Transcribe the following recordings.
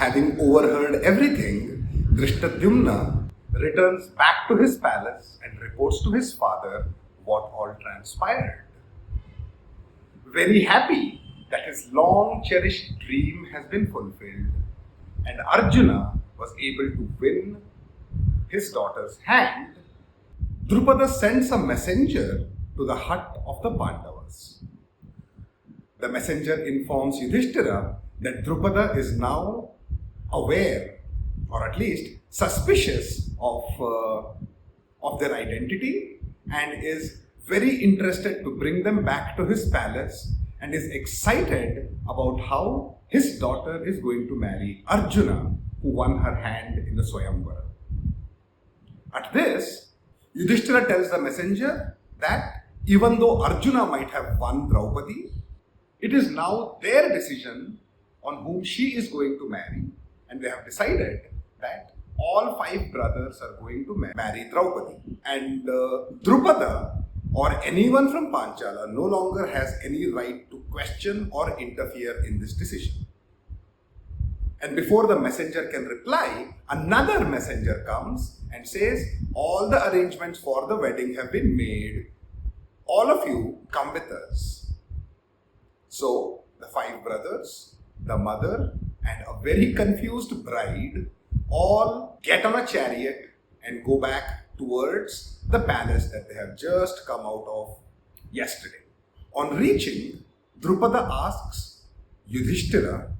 Having overheard everything, Drishtadyumna returns back to his palace and reports to his father what all transpired. Very happy that his long cherished dream has been fulfilled and Arjuna was able to win his daughter's hand, Drupada sends a messenger to the hut of the Pandavas. The messenger informs Yudhishthira that Drupada is now aware, or at least suspicious of their identity and is very interested to bring them back to his palace and is excited about how his daughter is going to marry Arjuna, who won her hand in the Swayamvara. At this, Yudhishthira tells the messenger that even though Arjuna might have won Draupadi, it is now their decision on whom she is going to marry, and they have decided that all 5 brothers are going to marry Draupadi. And Drupada or anyone from Panchala no longer has any right to question or interfere in this decision. And before the messenger can reply, another messenger comes and says, all the arrangements for the wedding have been made. All of you come with us. So the 5 brothers, the mother, and a very confused bride all get on a chariot and go back towards the palace that they have just come out of yesterday. On reaching, Drupada asks Yudhishthira,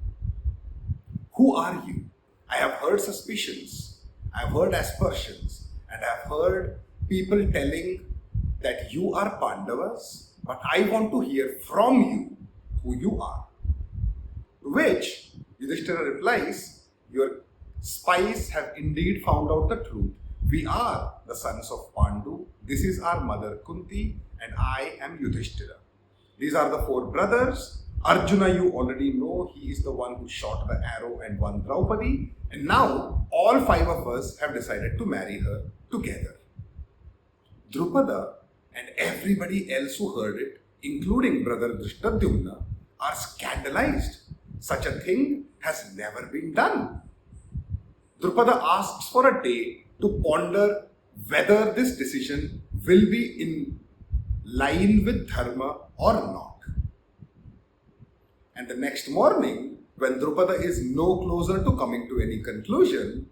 "Who are you? I have heard suspicions, I have heard aspersions, and I have heard people telling that you are Pandavas, but I want to hear from you who you are." To which Yudhishthira replies, "Your spies have indeed found out the truth. We are the sons of Pandu. This is our mother Kunti, and I am Yudhishthira. These are the 4 brothers. Arjuna, you already know, he is the one who shot the arrow and won Draupadi. And now all 5 of us have decided to marry her together." Drupada and everybody else who heard it, including brother Drishtadyumna, are scandalized. Such a thing has never been done. Drupada asks for a day to ponder whether this decision will be in line with dharma or not. And the next morning, when Drupada is no closer to coming to any conclusion,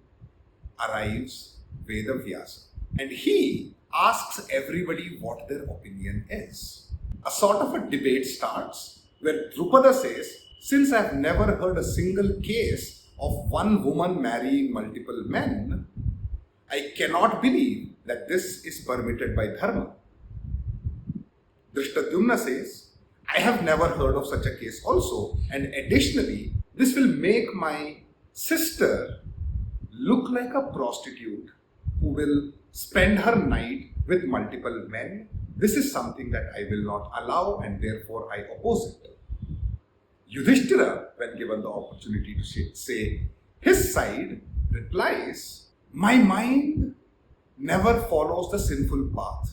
arrives Vedavyasa. And he asks everybody what their opinion is. A sort of a debate starts where Drupada says, "Since I have never heard a single case of one woman marrying multiple men, I cannot believe that this is permitted by dharma." Drishtadyumna says, "I have never heard of such a case also, and additionally, this will make my sister look like a prostitute who will spend her night with multiple men. This is something that I will not allow, and therefore I oppose it." Yudhishthira, when given the opportunity to say his side, replies, "My mind never follows the sinful path.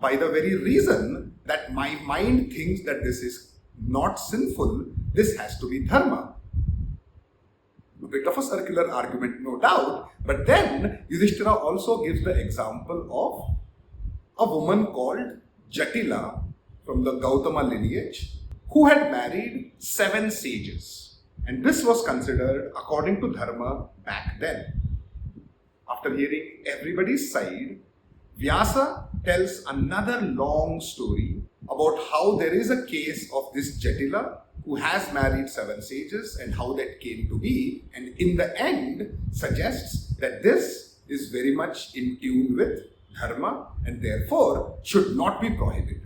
By the very reason that my mind thinks that this is not sinful, this has to be dharma." A bit of a circular argument, no doubt, but then Yudhishthira also gives the example of a woman called Jatila from the Gautama lineage who had married 7 sages, and this was considered according to dharma back then. After hearing everybody's side, Vyasa tells another long story about how there is a case of this Jatila who has married 7 sages and how that came to be, and in the end suggests that this is very much in tune with dharma and therefore should not be prohibited.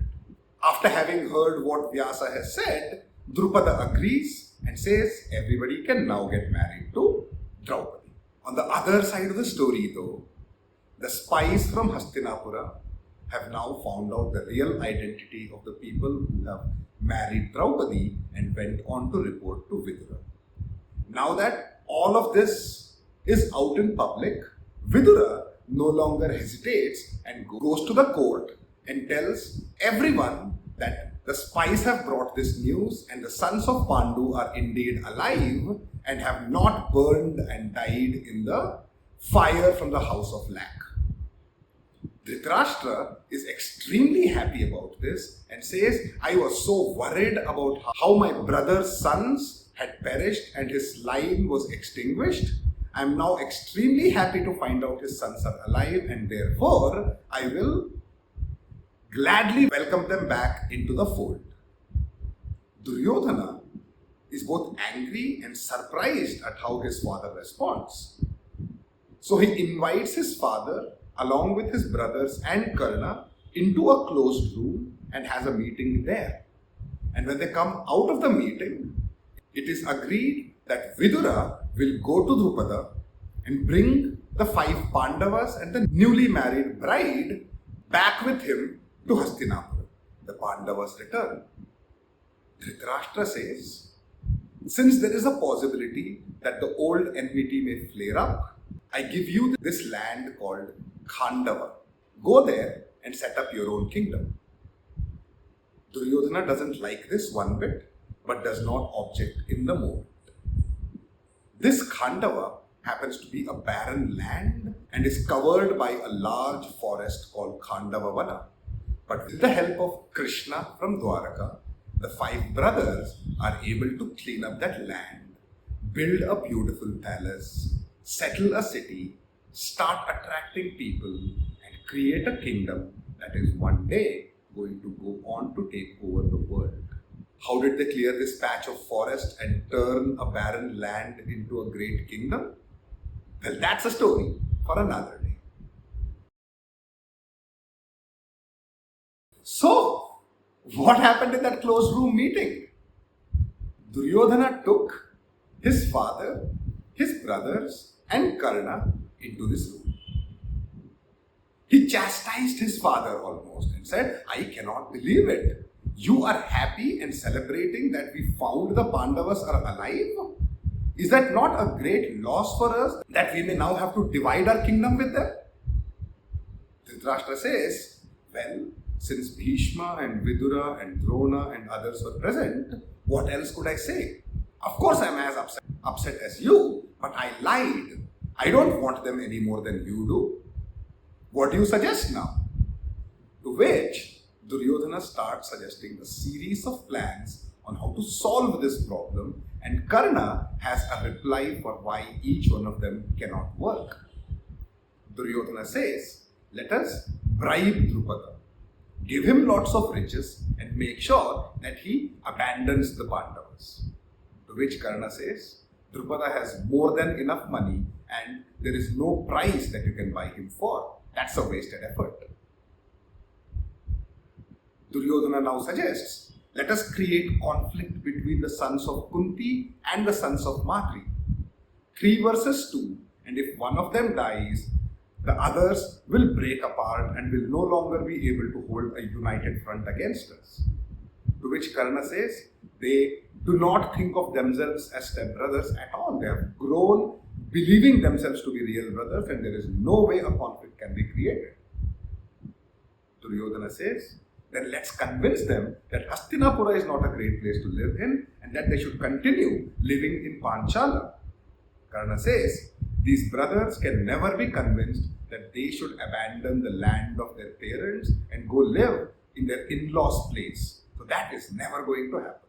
After having heard what Vyasa has said, Drupada agrees and says everybody can now get married to Draupadi. On the other side of the story though, the spies from Hastinapura have now found out the real identity of the people who have married Draupadi and went on to report to Vidura. Now that all of this is out in public, Vidura no longer hesitates and goes to the court and tells everyone that The spies have brought this news, and the sons of Pandu are indeed alive and have not burned and died in the fire from the house of lac. Dhritarashtra is extremely happy about this and says, I was so worried about how my brother's sons had perished and his line was extinguished. I am now extremely happy to find out his sons are alive, and therefore I will gladly welcome them back into the fold. Duryodhana is both angry and surprised at how his father responds. So he invites his father along with his brothers and Karna into a closed room and has a meeting there. And when they come out of the meeting, it is agreed that Vidura will go to Drupada and bring the 5 Pandavas and the newly married bride back with him to Hastinapura. The Pandavas return. Dhritarashtra says, since there is a possibility that the old enmity may flare up, I give you this land called Khandava. Go there and set up your own kingdom. Duryodhana doesn't like this one bit, but does not object in the moment. This Khandava happens to be a barren land and is covered by a large forest called Khandava Vana. But with the help of Krishna from Dwaraka, the 5 brothers are able to clean up that land, build a beautiful palace, settle a city, start attracting people, and create a kingdom that is one day going to go on to take over the world. How did they clear this patch of forest and turn a barren land into a great kingdom? Well, that's a story for another day. So, what happened in that closed room meeting? Duryodhana took his father, his brothers, and Karna into this room. He chastised his father almost and said, I cannot believe it. You are happy and celebrating that we found the Pandavas are alive? Is that not a great loss for us that we may now have to divide our kingdom with them? Dhritarashtra says, well, since Bhishma and Vidura and Drona and others were present, what else could I say? Of course I am as upset as you, but I lied. I don't want them any more than you do. What do you suggest now? To which Duryodhana starts suggesting a series of plans on how to solve this problem, and Karna has a reply for why each one of them cannot work. Duryodhana says, let us bribe Drupada, give him lots of riches and make sure that he abandons the Pandavas. To which Karna says, Drupada has more than enough money and there is no price that you can buy him for. That's a wasted effort. Duryodhana now suggests, let us create conflict between the sons of Kunti and the sons of Matri. 3 versus 2, and if one of them dies, the others will break apart and will no longer be able to hold a united front against us. To which Karna says, they do not think of themselves as stepbrothers at all. They have grown believing themselves to be real brothers, and there is no way a conflict can be created. Duryodhana says, then let's convince them that Hastinapura is not a great place to live in and that they should continue living in Panchala. Karna says, these brothers can never be convinced that they should abandon the land of their parents and go live in their in-laws' place. So that is never going to happen.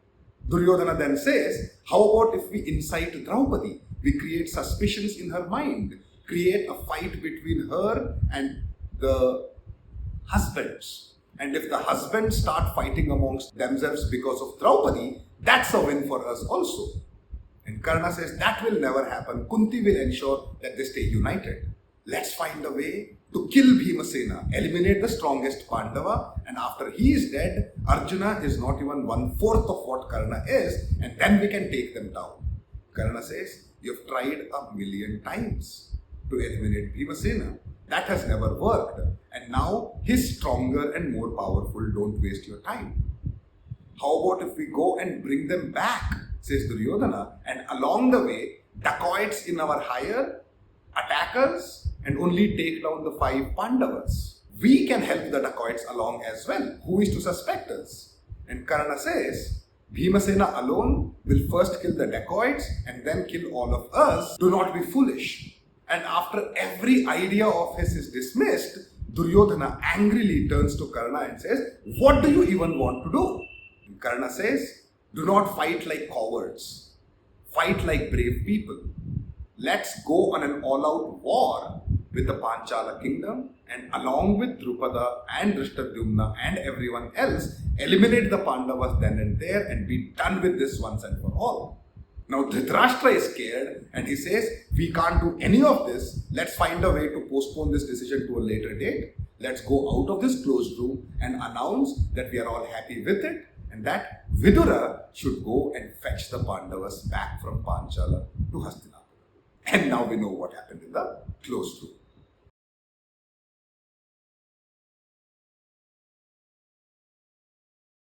Duryodhana then says, how about if we incite Draupadi? We create suspicions in her mind, create a fight between her and the husbands. And if the husbands start fighting amongst themselves because of Draupadi, that's a win for us also. And Karna says that will never happen. Kunti will ensure that they stay united. Let's find a way to kill Bhimasena, eliminate the strongest Pandava, and after he is dead, Arjuna is not even 1/4 of what Karna is, and then we can take them down. Karna says, you've tried 1,000,000 times to eliminate Bhimasena. That has never worked. And now he's stronger and more powerful. Don't waste your time. How about if we go and bring them back, says Duryodhana, and along the way, dacoits in our hire, attack us, and only take down the 5 Pandavas. We can help the dacoits along as well. Who is to suspect us? And Karna says, Bhimasena alone will first kill the dacoits and then kill all of us. Do not be foolish. And after every idea of his is dismissed, Duryodhana angrily turns to Karna and says, what do you even want to do? And Karna says, do not fight like cowards. Fight like brave people. Let's go on an all-out war with the Panchala kingdom and along with Drupada and Drishtadyumna and everyone else, eliminate the Pandavas then and there and be done with this once and for all. Now Dhritarashtra is scared and he says, we can't do any of this. Let's find a way to postpone this decision to a later date. Let's go out of this closed room and announce that we are all happy with it and that Vidura should go and fetch the Pandavas back from Panchala to Hastinapura. And now we know what happened in the closed room.